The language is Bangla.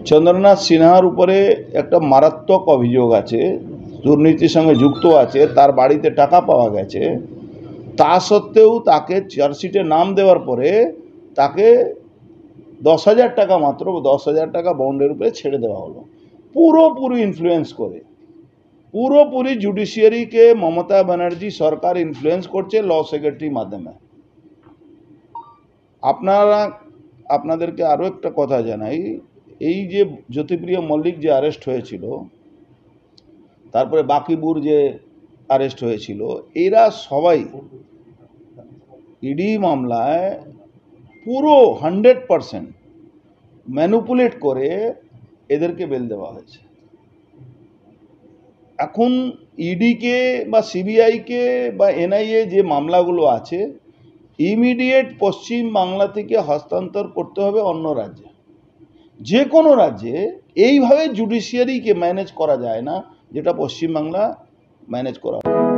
চন্দ্রনাথ সিনহার উপরে একটা মারাত্মক অভিযোগ আছে, দুর্নীতির সঙ্গে যুক্ত আছে, তার বাড়িতে টাকা পাওয়া গেছে। তা সত্ত্বেও তাকে চার্জশিটে নাম দেওয়ার পরে তাকে 10,000 টাকা, মাত্র 10,000 টাকা বন্ডের উপরে ছেড়ে দেওয়া হলো, পুরোপুরি ইনফ্লুয়েন্স করে। পুরোপুরি জুডিশিয়ারিকে মমতা ব্যানার্জি সরকার ইনফ্লুয়েন্স করছে ল সেক্রেটারির মাধ্যমে। আপনাদেরকে আরও একটা কথা জানাই, এই যে জ্যোতিপ্রিয় মল্লিক যে অ্যারেস্ট হয়েছিল, তারপরে বাকিবুর যে অ্যারেস্ট হয়েছিল, এরা সবাই ইডি মামলায় পুরো 100% ম্যানিপুলেট করে এদেরকে বেল দেওয়া হয়েছে। এখন ইডিকে বা সিবিআইকে বা এনআইএ যে মামলাগুলো আছে, ইমিডিয়েট পশ্চিম বাংলা থেকে হস্তান্তর করতে হবে অন্য রাজ্যে। যে কোনো রাজ্যে এইভাবে জুডিশিয়ারিকে ম্যানেজ করা যায় না, যেটা পশ্চিমবাংলা ম্যানেজ করা হয়।